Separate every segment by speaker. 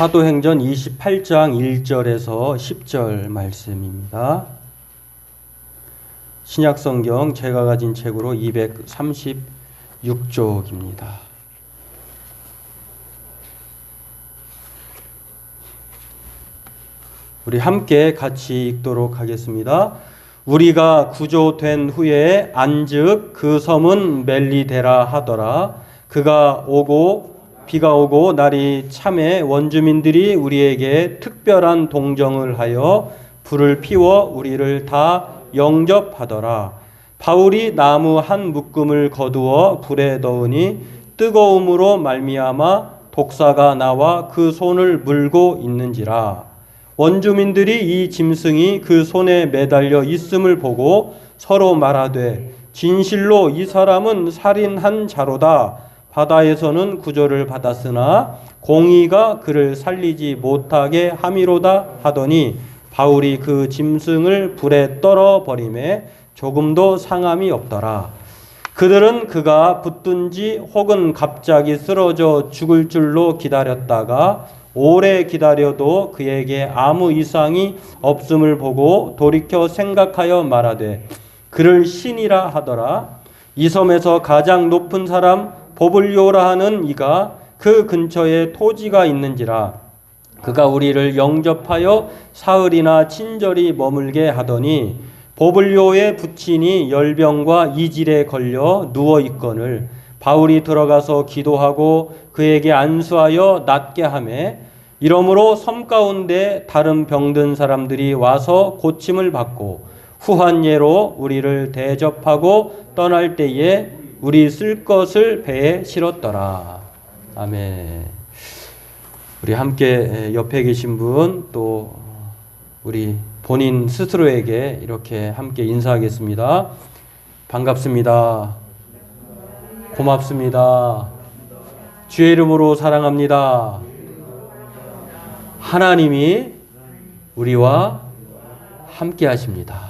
Speaker 1: 사도행전 28장 1절에서 10절 말씀입니다. 신약성경 제가 가진 책으로 236쪽입니다. 우리 함께 같이 읽도록 하겠습니다. 우리가 구조된 후에 안즉 그 섬은 멜리데라 하더라. 비가 오고 날이 참에 원주민들이 우리에게 특별한 동정을 하여 불을 피워 우리를 다 영접하더라. 바울이 나무 한 묶음을 거두어 불에 넣으니 뜨거움으로 말미암아 독사가 나와 그 손을 물고 있는지라. 원주민들이 이 짐승이 그 손에 매달려 있음을 보고 서로 말하되 진실로 이 사람은 살인한 자로다. 바다에서는 구조를 받았으나 공의가 그를 살리지 못하게 함이로다 하더니 바울이 그 짐승을 불에 떨어 버리매 조금도 상함이 없더라. 그들은 그가 붙든지 혹은 갑자기 쓰러져 죽을 줄로 기다렸다가 오래 기다려도 그에게 아무 이상이 없음을 보고 돌이켜 생각하여 말하되 그를 신이라 하더라. 이 섬에서 가장 높은 사람 보블리오라 하는 이가 그 근처에 토지가 있는지라. 그가 우리를 영접하여 사흘이나 친절히 머물게 하더니 보블리오의 부친이 열병과 이질에 걸려 누워 있거늘 바울이 들어가서 기도하고 그에게 안수하여 낫게 하매 이러므로 섬 가운데 다른 병든 사람들이 와서 고침을 받고 후한 예로 우리를 대접하고 떠날 때에 우리 쓸 것을 배에 실었더라. 아멘. 우리 함께 옆에 계신 분 또 우리 본인 스스로에게 이렇게 함께 인사하겠습니다. 반갑습니다. 고맙습니다. 주의 이름으로 사랑합니다. 하나님이 우리와 함께 하십니다.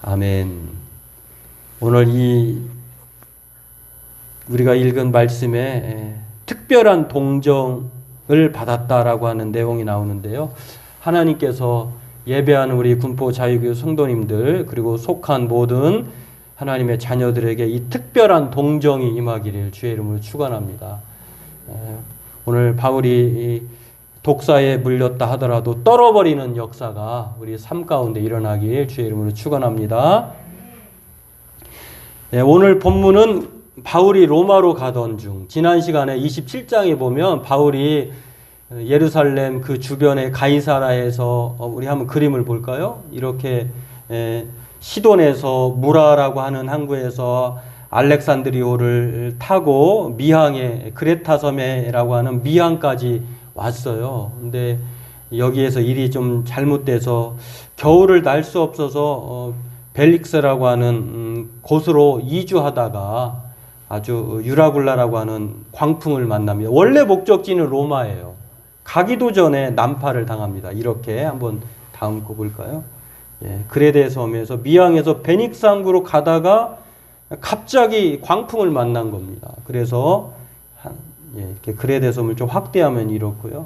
Speaker 1: 아멘. 오늘 우리가 읽은 말씀에 특별한 동정을 받았다라고 하는 내용이 나오는데요. 하나님께서 예배하는 우리 군포 자유교회 성도님들 그리고 속한 모든 하나님의 자녀들에게 이 특별한 동정이 임하기를 주의 이름으로 축원합니다. 오늘 바울이 독사에 물렸다 하더라도 떨어버리는 역사가 우리 삶 가운데 일어나길 주의 이름으로 축원합니다. 오늘 본문은 바울이 로마로 가던 중 지난 시간에 27장에 보면 바울이 예루살렘 그 주변의 가이사라에서 우리 한번 그림을 볼까요? 이렇게 시돈에서 무라라고 하는 항구에서 알렉산드리오를 타고 미항에 크레타 섬에라고 하는 미항까지 왔어요. 근데 여기에서 일이 좀 잘못돼서 겨울을 날 수 없어서 벨릭스라고 하는 곳으로 이주하다가 아주 유라굴라라고 하는 광풍을 만납니다. 원래 목적지는 로마예요. 가기도 전에 난파를 당합니다. 이렇게 한번 다음 거 볼까요? 그레데 섬에서 미항에서 베닉스 항구로 가다가 갑자기 광풍을 만난 겁니다. 그래서 이렇게 그레데 섬을 좀 확대하면 이렇고요.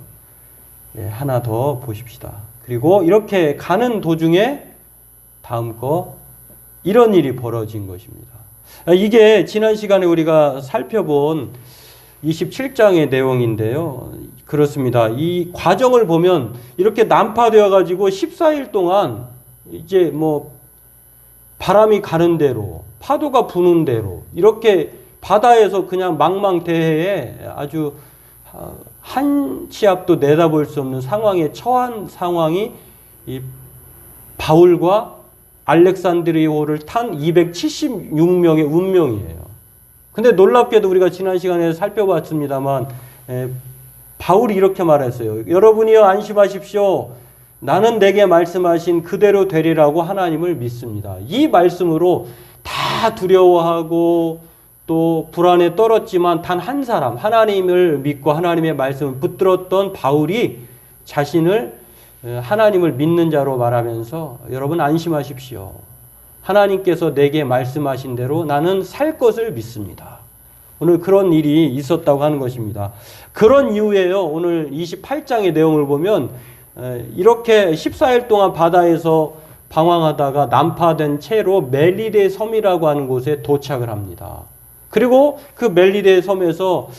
Speaker 1: 하나 더 보십시다. 그리고 이렇게 가는 도중에 다음 거 이런 일이 벌어진 것입니다. 이게 지난 시간에 우리가 살펴본 27장의 내용인데요. 그렇습니다. 이 과정을 보면 이렇게 난파되어 가지고 14일 동안 이제 뭐 바람이 가는 대로 파도가 부는 대로 이렇게 바다에서 그냥 망망대해에 아주 한 치 앞도 내다볼 수 없는 상황에 처한 상황이 이 바울과 알렉산드리오를 탄 276명의 운명이에요. 근데 놀랍게도 우리가 지난 시간에 살펴봤습니다만 바울이 이렇게 말했어요. 여러분이여 안심하십시오. 나는 내게 말씀하신 그대로 되리라고 하나님을 믿습니다. 이 말씀으로 다 두려워하고 또 불안에 떨었지만 단 한 사람 하나님을 믿고 하나님의 말씀을 붙들었던 바울이 자신을 하나님을 믿는 자로 말하면서 여러분 안심하십시오. 하나님께서 내게 말씀하신 대로 나는 살 것을 믿습니다. 오늘 그런 일이 있었다고 하는 것입니다. 그런 이후에요. 오늘 28장의 내용을 보면 이렇게 14일 동안 바다에서 방황하다가 난파된 채로 멜리데 섬이라고 하는 곳에 도착을 합니다. 그리고 그 멜리데 섬에서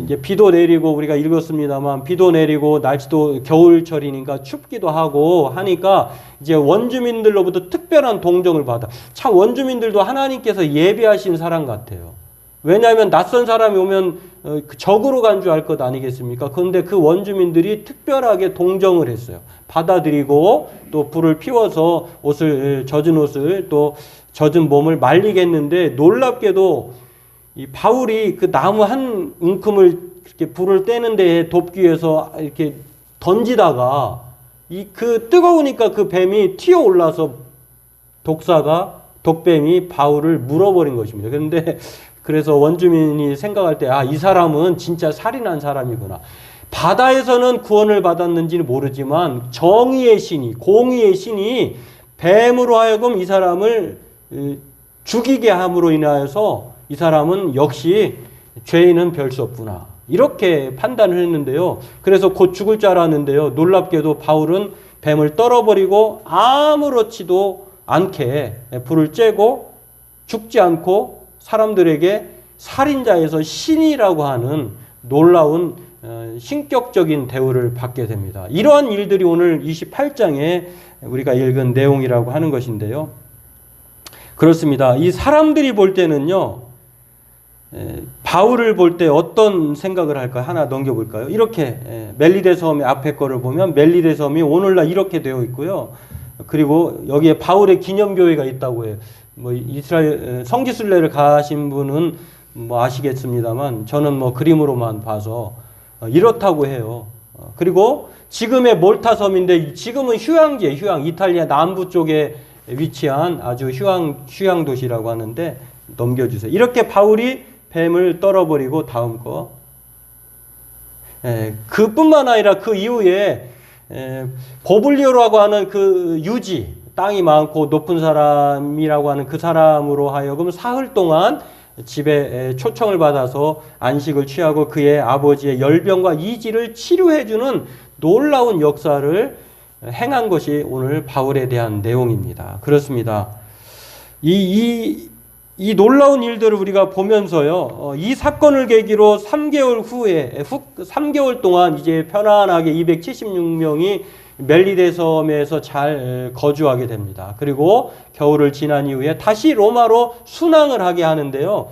Speaker 1: 이제 비도 내리고 우리가 읽었습니다만 비도 내리고 날씨도 겨울철이니까 춥기도 하고 하니까 이제 원주민들로부터 특별한 동정을 받아. 참 원주민들도 하나님께서 예비하신 사람 같아요. 왜냐하면 낯선 사람이 오면 적으로 간 줄 알 것 아니겠습니까? 그런데 그 원주민들이 특별하게 동정을 했어요. 받아들이고 또 불을 피워서 젖은 옷을 또 젖은 몸을 말리겠는데 놀랍게도 이 바울이 그 나무 한 움큼을 이렇게 불을 떼는 데에 돕기 위해서 이렇게 던지다가 그 뜨거우니까 그 뱀이 튀어 올라서 독뱀이 바울을 물어버린 것입니다. 그런데 그래서 원주민이 생각할 때 이 사람은 진짜 살인한 사람이구나. 바다에서는 구원을 받았는지는 모르지만 정의의 신이, 공의의 신이 뱀으로 하여금 이 사람을 죽이게 함으로 인하여서 이 사람은 역시 죄인은 별 수 없구나. 이렇게 판단을 했는데요. 그래서 곧 죽을 줄 알았는데요. 놀랍게도 바울은 뱀을 떨어버리고 아무렇지도 않게 불을 쬐고 죽지 않고 사람들에게 살인자에서 신이라고 하는 놀라운 신격적인 대우를 받게 됩니다. 이러한 일들이 오늘 28장에 우리가 읽은 내용이라고 하는 것인데요. 그렇습니다. 이 사람들이 볼 때는요. 바울을 볼 때 어떤 생각을 할까요? 하나 넘겨볼까요? 이렇게 멜리데 섬의 앞에 거를 보면 멜리데 섬이 오늘날 이렇게 되어 있고요. 그리고 여기에 바울의 기념교회가 있다고 해요. 뭐 이스라엘 성지순례를 가신 분은 뭐 아시겠습니다만 저는 뭐 그림으로만 봐서 이렇다고 해요. 그리고 지금의 몰타 섬인데 지금은 휴양지예요. 휴양. 이탈리아 남부 쪽에 위치한 아주 휴양 도시라고 하는데 넘겨주세요. 이렇게 바울이 뱀을 떨어버리고 다음 거. 그뿐만 아니라 그 이후에 보블리오라고 하는 그 유지, 땅이 많고 높은 사람이라고 하는 그 사람으로 하여금 사흘 동안 집에 초청을 받아서 안식을 취하고 그의 아버지의 열병과 이지를 치료해주는 놀라운 역사를 행한 것이 오늘 바울에 대한 내용입니다. 그렇습니다. 이 놀라운 일들을 우리가 보면서요, 이 사건을 계기로 3개월 동안 이제 편안하게 276명이 멜리데 섬에서 잘 거주하게 됩니다. 그리고 겨울을 지난 이후에 다시 로마로 순항을 하게 하는데요.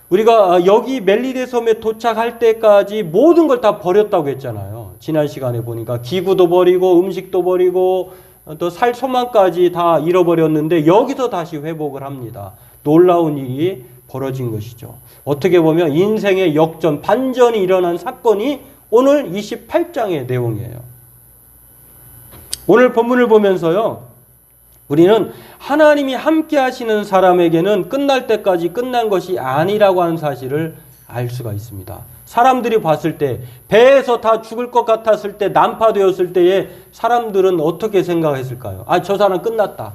Speaker 1: 우리가 여기 멜리데 섬에 도착할 때까지 모든 걸 다 버렸다고 했잖아요. 지난 시간에 보니까 기구도 버리고 음식도 버리고 또 살 소망까지 다 잃어버렸는데 여기서 다시 회복을 합니다. 놀라운 일이 벌어진 것이죠. 어떻게 보면 인생의 역전, 반전이 일어난 사건이 오늘 28장의 내용이에요. 오늘 본문을 보면서요, 우리는 하나님이 함께 하시는 사람에게는 끝날 때까지 끝난 것이 아니라고 하는 사실을 알 수가 있습니다. 사람들이 봤을 때, 배에서 다 죽을 것 같았을 때, 난파되었을 때에 사람들은 어떻게 생각했을까요? 저 사람 끝났다.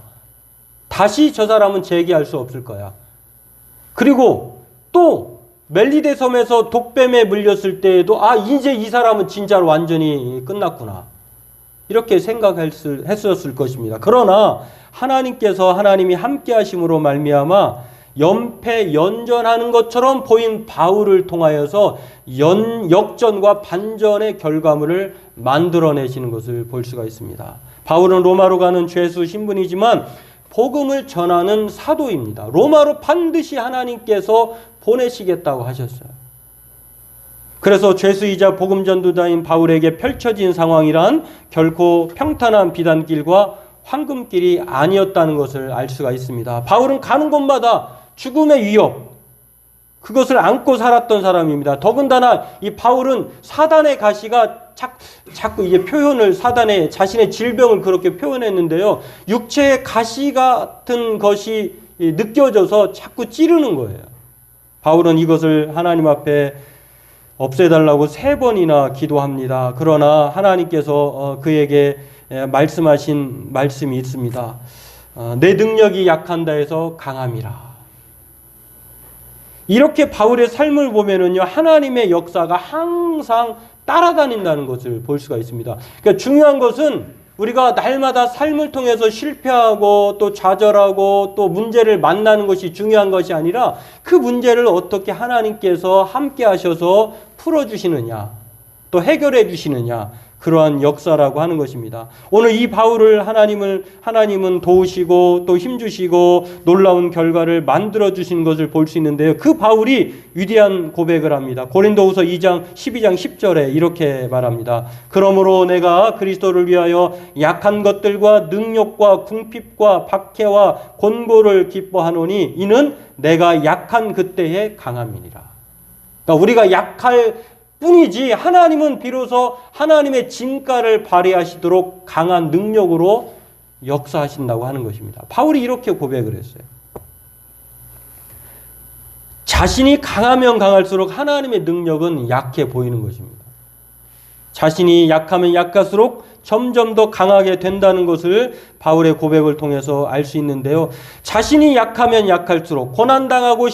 Speaker 1: 다시 저 사람은 재기할 수 없을 거야. 그리고 또 멜리데 섬에서 독뱀에 물렸을 때에도 이제 이 사람은 진짜로 완전히 끝났구나. 이렇게 생각했었을 것입니다. 그러나 하나님이 함께 하심으로 말미암아 연패연전하는 것처럼 보인 바울을 통하여서 역전과 반전의 결과물을 만들어내시는 것을 볼 수가 있습니다. 바울은 로마로 가는 죄수 신분이지만 복음을 전하는 사도입니다. 로마로 반드시 하나님께서 보내시겠다고 하셨어요. 그래서 죄수이자 복음 전도자인 바울에게 펼쳐진 상황이란 결코 평탄한 비단길과 황금길이 아니었다는 것을 알 수가 있습니다. 바울은 가는 곳마다 죽음의 위협, 그것을 안고 살았던 사람입니다. 더군다나 이 바울은 사단의 가시가 자꾸 이제 사단의 자신의 질병을 그렇게 표현했는데요. 육체의 가시 같은 것이 느껴져서 자꾸 찌르는 거예요. 바울은 이것을 하나님 앞에 없애달라고 3번이나 기도합니다. 그러나 하나님께서 그에게 말씀하신 말씀이 있습니다. 내 능력이 약한다 해서 강함이라. 이렇게 바울의 삶을 보면은요, 하나님의 역사가 항상 따라다닌다는 것을 볼 수가 있습니다. 그러니까 중요한 것은 우리가 날마다 삶을 통해서 실패하고 또 좌절하고 또 문제를 만나는 것이 중요한 것이 아니라 그 문제를 어떻게 하나님께서 함께 하셔서 풀어주시느냐, 또 해결해 주시느냐, 그러한 역사라고 하는 것입니다. 오늘 이 바울을 하나님은 도우시고 또 힘주시고 놀라운 결과를 만들어 주신 것을 볼 수 있는데요. 그 바울이 위대한 고백을 합니다. 고린도후서 12장 10절에 이렇게 말합니다. 그러므로 내가 그리스도를 위하여 약한 것들과 능욕과 궁핍과 박해와 권고를 기뻐하노니 이는 내가 약한 그때에 강함이니라. 그러니까 우리가 약할 뿐이지 하나님은 비로소 하나님의 진가를 발휘하시도록 강한 능력으로 역사하신다고 하는 것입니다. 바울이 이렇게 고백을 했어요. 자신이 강하면 강할수록 하나님의 능력은 약해 보이는 것입니다. 자신이 약하면 약할수록 점점 더 강하게 된다는 것을 바울의 고백을 통해서 알 수 있는데요. 자신이 약하면 약할수록 고난당하고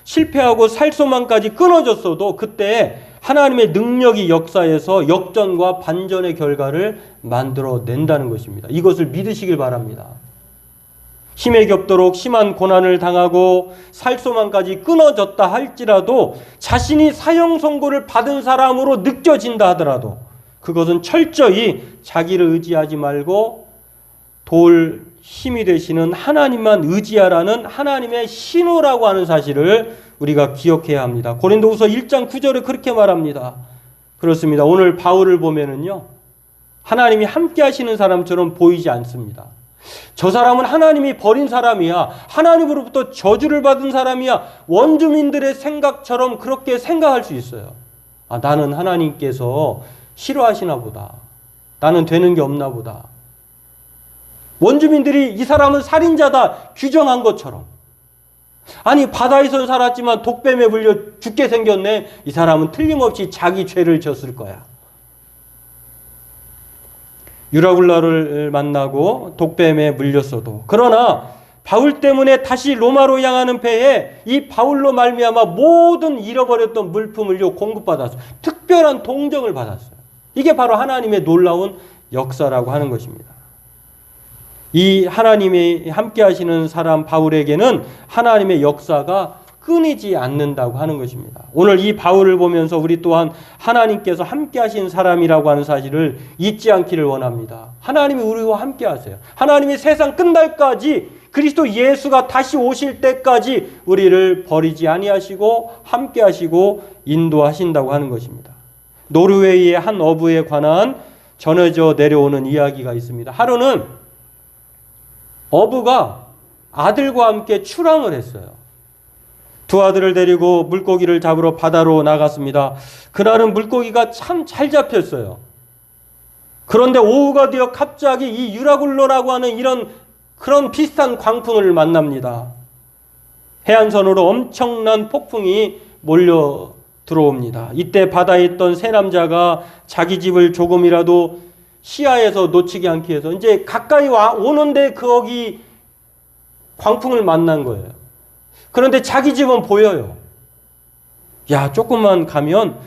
Speaker 1: 실패하고 살소망까지 끊어졌어도 그때 하나님의 능력이 역사에서 역전과 반전의 결과를 만들어낸다는 것입니다. 이것을 믿으시길 바랍니다. 힘에 겹도록 심한 고난을 당하고 살소망까지 끊어졌다 할지라도 자신이 사형 선고를 받은 사람으로 느껴진다 하더라도 그것은 철저히 자기를 의지하지 말고 도울 힘이 되시는 하나님만 의지하라는 하나님의 신호라고 하는 사실을 우리가 기억해야 합니다. 고린도후서 1장 9절에 그렇게 말합니다. 그렇습니다. 오늘 바울을 보면은요, 하나님이 함께 하시는 사람처럼 보이지 않습니다. 저 사람은 하나님이 버린 사람이야. 하나님으로부터 저주를 받은 사람이야. 원주민들의 생각처럼 그렇게 생각할 수 있어요. 아, 나는 하나님께서 싫어하시나 보다. 나는 되는 게 없나 보다. 원주민들이 이 사람은 살인자다 규정한 것처럼, 아니 바다에선 살았지만 독뱀에 물려 죽게 생겼네, 이 사람은 틀림없이 자기 죄를 졌을 거야. 유라굴라를 만나고 독뱀에 물렸어도, 그러나 바울 때문에 다시 로마로 향하는 배에 이 바울로 말미암아 모든 잃어버렸던 물품을요 공급받았어요. 특별한 동정을 받았어요. 이게 바로 하나님의 놀라운 역사라고 하는 것입니다. 이 하나님이 함께 하시는 사람 바울에게는 하나님의 역사가 끊이지 않는다고 하는 것입니다. 오늘 이 바울을 보면서 우리 또한 하나님께서 함께 하신 사람이라고 하는 사실을 잊지 않기를 원합니다. 하나님이 우리와 함께 하세요. 하나님이 세상 끝날까지, 그리스도 예수가 다시 오실 때까지 우리를 버리지 아니하시고 함께 하시고 인도하신다고 하는 것입니다. 노르웨이의 한 어부에 관한 전해져 내려오는 이야기가 있습니다. 하루는 어부가 아들과 함께 출항을 했어요. 두 아들을 데리고 물고기를 잡으러 바다로 나갔습니다. 그날은 물고기가 참 잘 잡혔어요. 그런데 오후가 되어 갑자기 이 유라굴로라고 하는 그런 비슷한 광풍을 만납니다. 해안선으로 엄청난 폭풍이 몰려 들어옵니다. 이때 바다에 있던 세 남자가 자기 집을 조금이라도 시야에서 놓치지 않기 위해서 이제 가까이 오는데 거기 광풍을 만난 거예요. 그런데 자기 집은 보여요. 야, 조금만 가면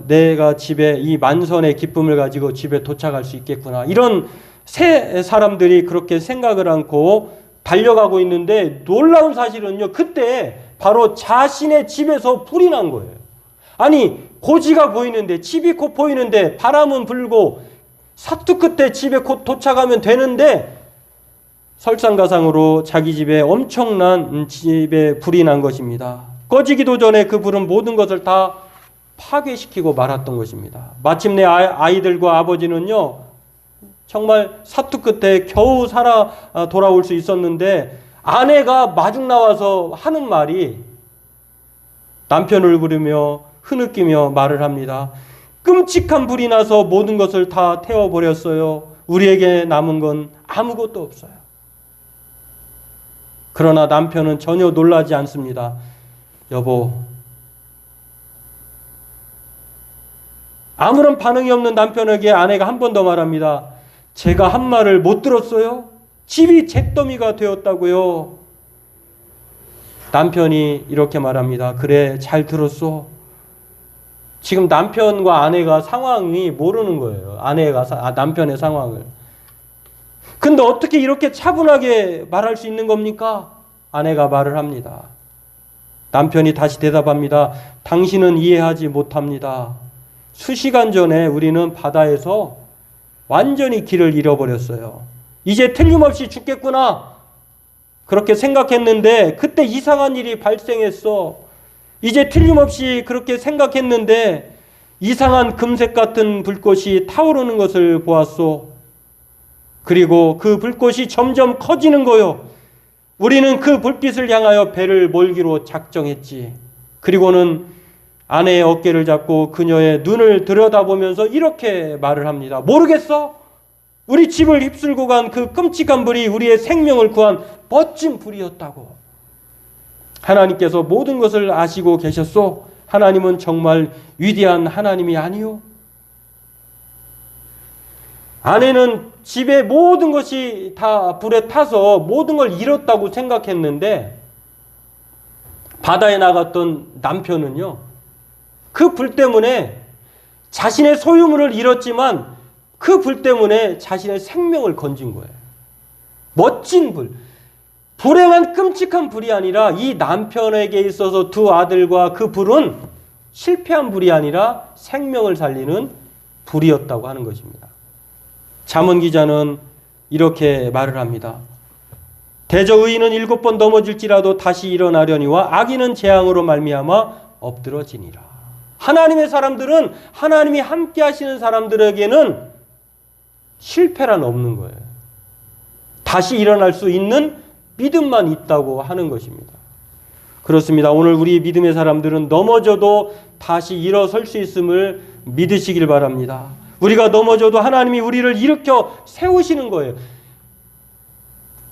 Speaker 1: 내가 집에 이 만선의 기쁨을 가지고 집에 도착할 수 있겠구나. 이런 세 사람들이 그렇게 생각을 않고 달려가고 있는데, 놀라운 사실은요, 그때 바로 자신의 집에서 불이 난 거예요. 아니, 고지가 보이는데, 집이 곧 보이는데, 바람은 불고 사투 끝에 집에 곧 도착하면 되는데, 설상가상으로 자기 집에 엄청난 집에 불이 난 것입니다. 꺼지기도 전에 그 불은 모든 것을 다 파괴시키고 말았던 것입니다. 마침내 아이들과 아버지는요, 정말 사투 끝에 겨우 살아 돌아올 수 있었는데, 아내가 마중 나와서 하는 말이, 남편을 부르며 흐느끼며 말을 합니다. 끔찍한 불이 나서 모든 것을 다 태워버렸어요. 우리에게 남은 건 아무것도 없어요. 그러나 남편은 전혀 놀라지 않습니다. 여보, 아무런 반응이 없는 남편에게 아내가 한 번 더 말합니다. 제가 한 말을 못 들었어요? 집이 잿더미가 되었다고요. 남편이 이렇게 말합니다. 그래, 잘 들었소. 지금 남편과 아내가 상황이 모르는 거예요. 남편의 상황을. 근데 어떻게 이렇게 차분하게 말할 수 있는 겁니까? 아내가 말을 합니다. 남편이 다시 대답합니다. 당신은 이해하지 못합니다. 수시간 전에 우리는 바다에서 완전히 길을 잃어버렸어요. 이제 틀림없이 죽겠구나. 그렇게 생각했는데 그때 이상한 일이 발생했어. 이제 틀림없이 그렇게 생각했는데 이상한 금색 같은 불꽃이 타오르는 것을 보았소. 그리고 그 불꽃이 점점 커지는 거요. 우리는 그 불빛을 향하여 배를 몰기로 작정했지. 그리고는 아내의 어깨를 잡고 그녀의 눈을 들여다보면서 이렇게 말을 합니다. 모르겠어? 우리 집을 휩쓸고 간 그 끔찍한 불이 우리의 생명을 구한 멋진 불이었다고. 하나님께서 모든 것을 아시고 계셨소. 하나님은 정말 위대한 하나님이 아니요. 아내는 집의 모든 것이 다 불에 타서 모든 걸 잃었다고 생각했는데 바다에 나갔던 남편은요, 그 불 때문에 자신의 소유물을 잃었지만 그 불 때문에 자신의 생명을 건진 거예요. 멋진 불. 불행한 끔찍한 불이 아니라 이 남편에게 있어서 두 아들과 그 불은 실패한 불이 아니라 생명을 살리는 불이었다고 하는 것입니다. 잠언 기자는 이렇게 말을 합니다. 대저 의인은 7번 넘어질지라도 다시 일어나려니와 악인은 재앙으로 말미암아 엎드러지니라. 하나님의 사람들은, 하나님이 함께 하시는 사람들에게는 실패란 없는 거예요. 다시 일어날 수 있는 믿음만 있다고 하는 것입니다. 그렇습니다. 오늘 우리 믿음의 사람들은 넘어져도 다시 일어설 수 있음을 믿으시길 바랍니다. 우리가 넘어져도 하나님이 우리를 일으켜 세우시는 거예요.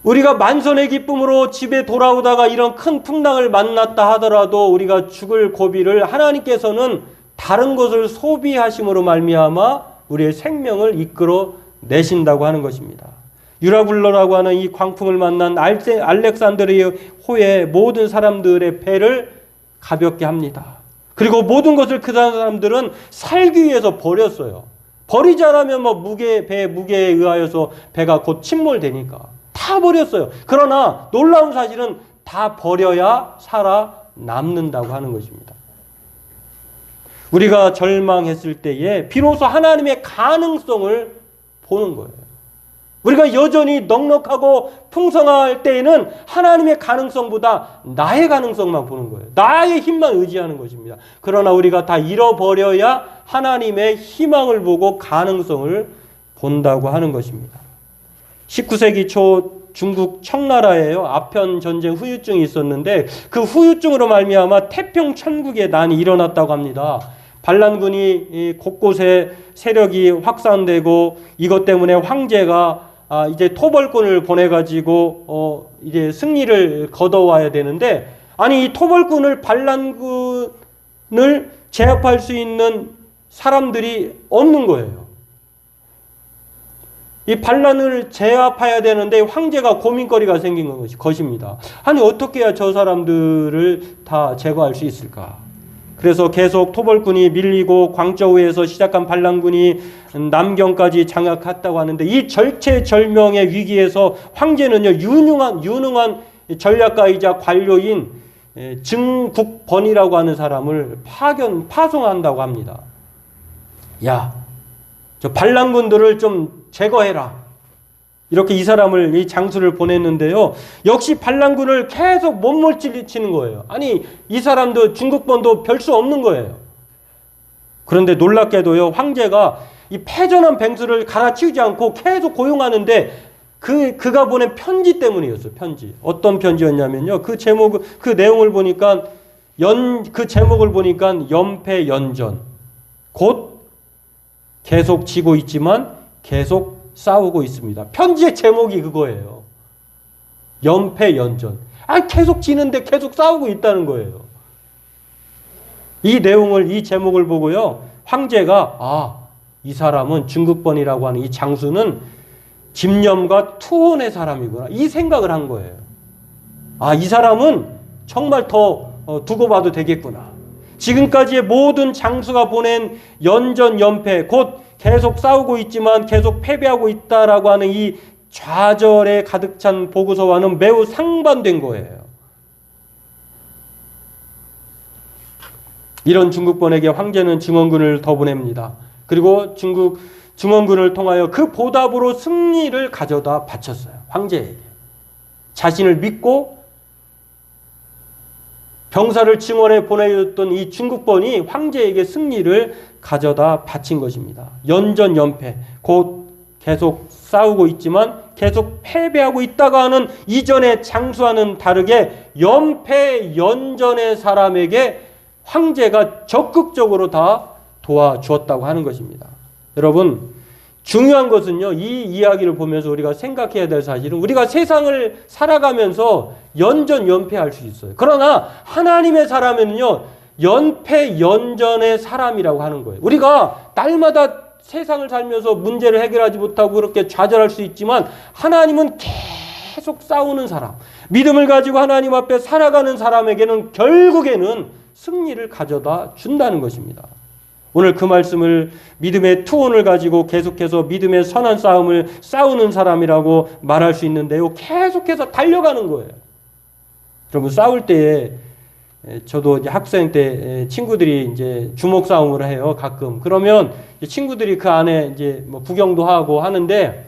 Speaker 1: 우리가 만선의 기쁨으로 집에 돌아오다가 이런 큰 풍랑을 만났다 하더라도 우리가 죽을 고비를 하나님께서는 다른 것을 소비하심으로 말미암아 우리의 생명을 이끌어 내신다고 하는 것입니다. 유라굴로라고 하는 이 광풍을 만난 알렉산드리아 호의 모든 사람들의 배를 가볍게 합니다. 그리고 모든 것을 그 사람들은 살기 위해서 버렸어요. 버리지 않으면 배 무게에 의하여서 배가 곧 침몰되니까 다 버렸어요. 그러나 놀라운 사실은 다 버려야 살아남는다고 하는 것입니다. 우리가 절망했을 때에 비로소 하나님의 가능성을 보는 거예요. 우리가 여전히 넉넉하고 풍성할 때에는 하나님의 가능성보다 나의 가능성만 보는 거예요. 나의 힘만 의지하는 것입니다. 그러나 우리가 다 잃어버려야 하나님의 희망을 보고 가능성을 본다고 하는 것입니다. 19세기 초 중국 청나라에요. 아편 전쟁 후유증이 있었는데 그 후유증으로 말미암아 태평 천국의 난이 일어났다고 합니다. 반란군이 곳곳에 세력이 확산되고 이것 때문에 황제가 이제 토벌꾼을 보내가지고 이제 승리를 거둬와야 되는데, 아니 이 토벌꾼을 반란군을 제압할 수 있는 사람들이 없는 거예요. 이 반란을 제압해야 되는데 황제가 고민거리가 생긴 것입니다. 아니 어떻게 해야 저 사람들을 다 제거할 수 있을까? 그래서 계속 토벌군이 밀리고 광저우에서 시작한 반란군이 남경까지 장악했다고 하는데 이 절체절명의 위기에서 황제는요 유능한 전략가이자 관료인 증국번이라고 하는 사람을 파송한다고 합니다. 야, 저 반란군들을 좀 제거해라. 이렇게 이 사람을, 이 장수를 보냈는데요. 역시 반란군을 계속 못몰치는 거예요. 아니 이 사람도 중국번도 별 수 없는 거예요. 그런데 놀랍게도요, 황제가 이 패전한 뱅수를 갈아치우지 않고 계속 고용하는데 그가 보낸 편지 때문이었어요. 편지. 어떤 편지였냐면요. 그 내용을 보니까 그 제목을 보니까 연패연전. 곧 계속 지고 있지만 계속 싸우고 있습니다. 편지의 제목이 그거예요. 연패연전. 계속 지는데 계속 싸우고 있다는 거예요. 이 내용을, 이 제목을 보고요, 황제가 이 사람은 증국번이라고 하는 이 장수는 집념과 투혼의 사람이구나, 이 생각을 한 거예요. 이 사람은 정말 더 두고 봐도 되겠구나. 지금까지의 모든 장수가 보낸 연전 연패, 곧 계속 싸우고 있지만 계속 패배하고 있다라고 하는 이 좌절에 가득 찬 보고서와는 매우 상반된 거예요. 이런 중국번에게 황제는 증원군을 더 보냅니다. 그리고 중국 증원군을 통하여 그 보답으로 승리를 가져다 바쳤어요. 황제에게. 자신을 믿고 병사를 증원해 보내줬던 이 중국번이 황제에게 승리를 가져다 바친 것입니다. 연전 연패, 곧 계속 싸우고 있지만 계속 패배하고 있다가 하는 이전의 장수와는 다르게 연패 연전의 사람에게 황제가 적극적으로 다 도와주었다고 하는 것입니다. 여러분, 중요한 것은요, 이 이야기를 보면서 우리가 생각해야 될 사실은 우리가 세상을 살아가면서 연전 연패할 수 있어요. 그러나 하나님의 사람은요, 연패 연전의 사람이라고 하는 거예요. 우리가 날마다 세상을 살면서 문제를 해결하지 못하고 그렇게 좌절할 수 있지만 하나님은 계속 싸우는 사람, 믿음을 가지고 하나님 앞에 살아가는 사람에게는 결국에는 승리를 가져다 준다는 것입니다. 오늘 그 말씀을 믿음의 투혼을 가지고 계속해서 믿음의 선한 싸움을 싸우는 사람이라고 말할 수 있는데요. 계속해서 달려가는 거예요. 여러분, 싸울 때에 저도 이제 학생 때 친구들이 이제 주먹 싸움을 해요. 가끔. 그러면 친구들이 그 안에 이제 뭐 구경도 하고 하는데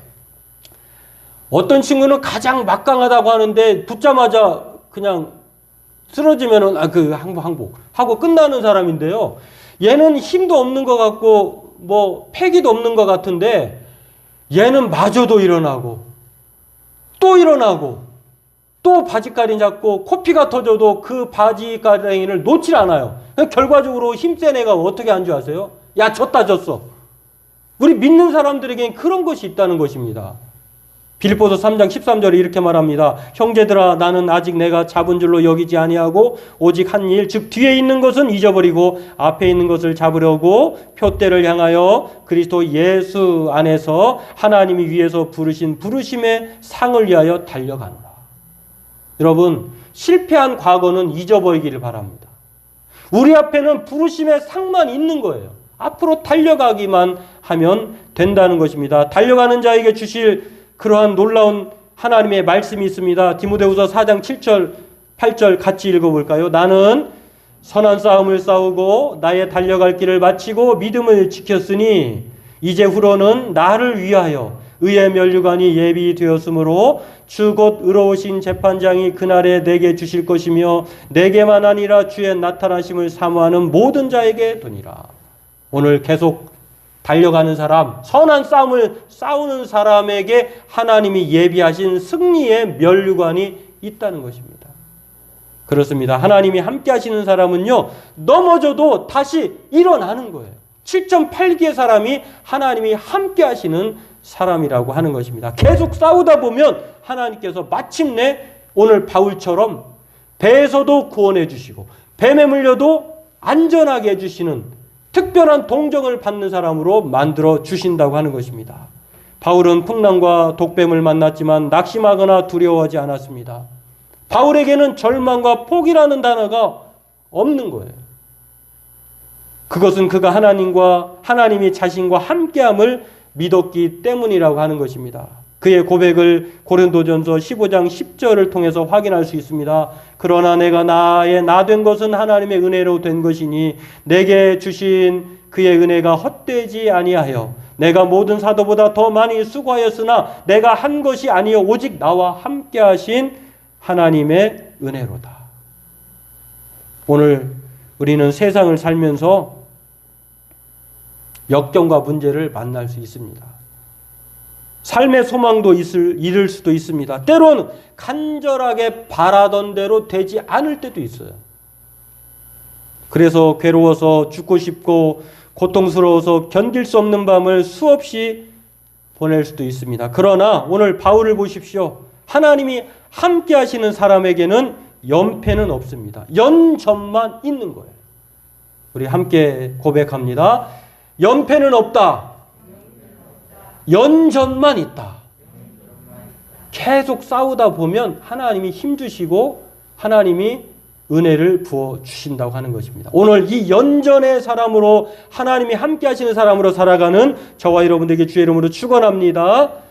Speaker 1: 어떤 친구는 가장 막강하다고 하는데 붙자마자 그냥 쓰러지면은 항복 하고 끝나는 사람인데요. 얘는 힘도 없는 것 같고 뭐 패기도 없는 것 같은데 얘는 마저도 일어나고 또 일어나고 또 바지가리 잡고 코피가 터져도 그 바지가랑이를 놓질 않아요. 결과적으로 힘센 애가 어떻게 한 줄 아세요? 야, 졌어. 우리 믿는 사람들에겐 그런 것이 있다는 것입니다. 빌립보서 3장 13절에 이렇게 말합니다. 형제들아, 나는 아직 내가 잡은 줄로 여기지 아니하고 오직 한 일, 즉 뒤에 있는 것은 잊어버리고 앞에 있는 것을 잡으려고 표대를 향하여 그리스도 예수 안에서 하나님이 위에서 부르신 부르심의 상을 위하여 달려가노라. 여러분, 실패한 과거는 잊어버리기를 바랍니다. 우리 앞에는 부르심의 상만 있는 거예요. 앞으로 달려가기만 하면 된다는 것입니다. 달려가는 자에게 주실 그러한 놀라운 하나님의 말씀이 있습니다. 디모데후서 4장 7절 8절 같이 읽어볼까요? 나는 선한 싸움을 싸우고 나의 달려갈 길을 마치고 믿음을 지켰으니 이제 후로는 나를 위하여 의의 면류관이 예비되었으므로 주 곧 의로우신 재판장이 그날에 내게 주실 것이며 내게만 아니라 주의 나타나심을 사모하는 모든 자에게 도니라. 오늘 계속 달려가는 사람, 선한 싸움을 싸우는 사람에게 하나님이 예비하신 승리의 면류관이 있다는 것입니다. 그렇습니다. 하나님이 함께 하시는 사람은요, 넘어져도 다시 일어나는 거예요. 7.8기의 사람이 하나님이 함께 하시는 사람이라고 하는 것입니다. 계속 싸우다 보면 하나님께서 마침내 오늘 바울처럼 배에서도 구원해 주시고 뱀에 물려도 안전하게 해주시는 특별한 동정을 받는 사람으로 만들어 주신다고 하는 것입니다. 바울은 풍랑과 독뱀을 만났지만 낙심하거나 두려워하지 않았습니다. 바울에게는 절망과 포기라는 단어가 없는 거예요. 그것은 그가 하나님이 자신과 함께함을 믿었기 때문이라고 하는 것입니다. 그의 고백을 고린도전서 15장 10절을 통해서 확인할 수 있습니다. 그러나 내가 나의 나 된 것은 하나님의 은혜로 된 것이니 내게 주신 그의 은혜가 헛되지 아니하여 내가 모든 사도보다 더 많이 수고하였으나 내가 한 것이 아니요 오직 나와 함께 하신 하나님의 은혜로다. 오늘 우리는 세상을 살면서 역경과 문제를 만날 수 있습니다. 삶의 소망도 잃을 수도 있습니다. 때로는 간절하게 바라던 대로 되지 않을 때도 있어요. 그래서 괴로워서 죽고 싶고 고통스러워서 견딜 수 없는 밤을 수없이 보낼 수도 있습니다. 그러나 오늘 바울을 보십시오. 하나님이 함께 하시는 사람에게는 연패는 없습니다. 연전만 있는 거예요. 우리 함께 고백합니다. 연패는 없다. 연전만 있다. 계속 싸우다 보면 하나님이 힘주시고 하나님이 은혜를 부어 주신다고 하는 것입니다. 오늘 이 연전의 사람으로 하나님이 함께 하시는 사람으로 살아가는 저와 여러분들에게 주의 이름으로 축원합니다.